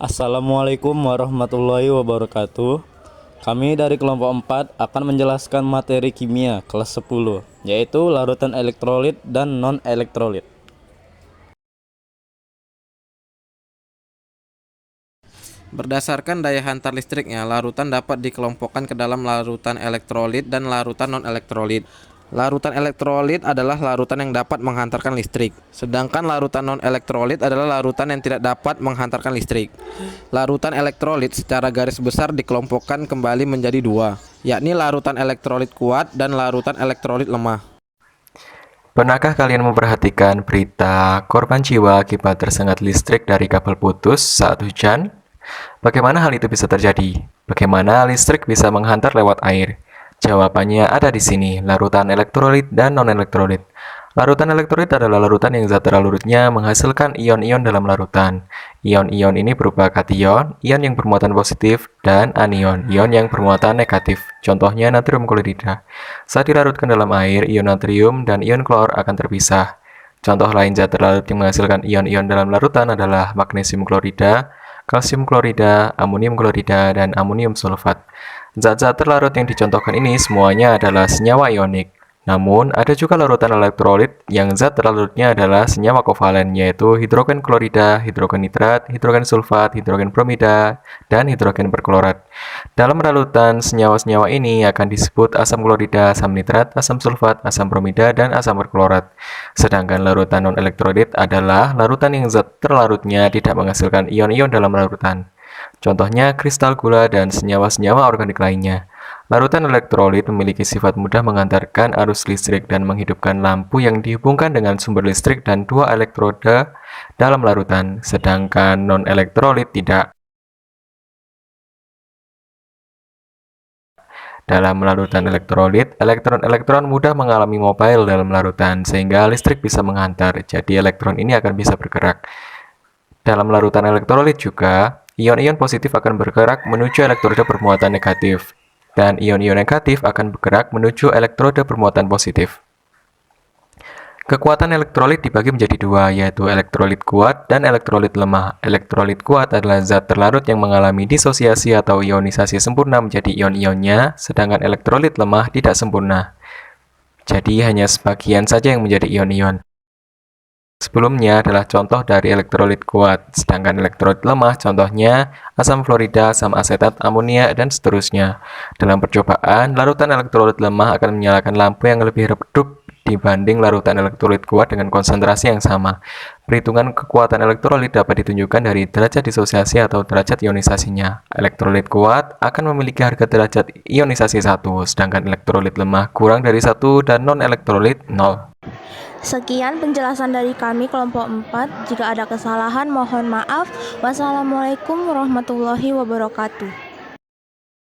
Assalamualaikum warahmatullahi wabarakatuh. Kami dari kelompok 4 akan menjelaskan materi kimia kelas 10, yaitu larutan elektrolit dan non-elektrolit. Berdasarkan daya hantar listriknya, larutan dapat dikelompokkan ke dalam larutan elektrolit dan larutan non-elektrolit. Larutan elektrolit adalah larutan yang dapat menghantarkan listrik, sedangkan larutan non-elektrolit adalah larutan yang tidak dapat menghantarkan listrik. Larutan elektrolit secara garis besar dikelompokkan kembali menjadi dua, yakni larutan elektrolit kuat dan larutan elektrolit lemah. Pernahkah kalian memperhatikan berita korban jiwa akibat tersengat listrik dari kabel putus saat hujan? Bagaimana hal itu bisa terjadi? Bagaimana listrik bisa menghantar lewat air? Jawabannya ada di sini, larutan elektrolit dan non-elektrolit. Larutan elektrolit adalah larutan yang zat terlarutnya menghasilkan ion-ion dalam larutan. Ion-ion ini berupa kation, ion yang bermuatan positif, dan anion, ion yang bermuatan negatif. Contohnya natrium klorida. Saat dilarutkan dalam air, ion natrium dan ion klor akan terpisah. Contoh lain zat terlarut yang menghasilkan ion-ion dalam larutan adalah magnesium klorida, kalsium klorida, amonium klorida, dan amonium sulfat. Zat-zat terlarut yang dicontohkan ini semuanya adalah senyawa ionik. Namun, ada juga larutan elektrolit yang zat terlarutnya adalah senyawa kovalen, yaitu hidrogen klorida, hidrogen nitrat, hidrogen sulfat, hidrogen bromida, dan hidrogen perklorat. Dalam larutan, senyawa-senyawa ini akan disebut asam klorida, asam nitrat, asam sulfat, asam bromida, dan asam perklorat. Sedangkan larutan non-elektrolit adalah larutan yang zat terlarutnya tidak menghasilkan ion-ion dalam larutan. Contohnya kristal gula dan senyawa-senyawa organik lainnya. Larutan elektrolit memiliki sifat mudah mengantarkan arus listrik dan menghidupkan lampu yang dihubungkan dengan sumber listrik dan dua elektroda dalam larutan, sedangkan non-elektrolit tidak. Dalam larutan elektrolit, elektron-elektron mudah mengalami mobile dalam larutan, sehingga listrik bisa menghantar, jadi elektron ini akan bisa bergerak. Dalam larutan elektrolit juga, ion-ion positif akan bergerak menuju elektroda bermuatan negatif, dan ion-ion negatif akan bergerak menuju elektroda bermuatan positif. Kekuatan elektrolit dibagi menjadi dua, yaitu elektrolit kuat dan elektrolit lemah. Elektrolit kuat adalah zat terlarut yang mengalami disosiasi atau ionisasi sempurna menjadi ion-ionnya, sedangkan elektrolit lemah tidak sempurna. Jadi hanya sebagian saja yang menjadi ion-ion. Sebelumnya adalah contoh dari elektrolit kuat, sedangkan elektrolit lemah contohnya asam fluorida, asam asetat, amonia, dan seterusnya. Dalam percobaan, larutan elektrolit lemah akan menyalakan lampu yang lebih redup dibanding larutan elektrolit kuat dengan konsentrasi yang sama. Perhitungan kekuatan elektrolit dapat ditunjukkan dari derajat disosiasi atau derajat ionisasinya. Elektrolit kuat akan memiliki harga derajat ionisasi 1, sedangkan elektrolit lemah kurang dari 1 dan non-elektrolit 0. Sekian penjelasan dari kami kelompok 4. Jika ada kesalahan mohon maaf. Wassalamualaikum warahmatullahi wabarakatuh.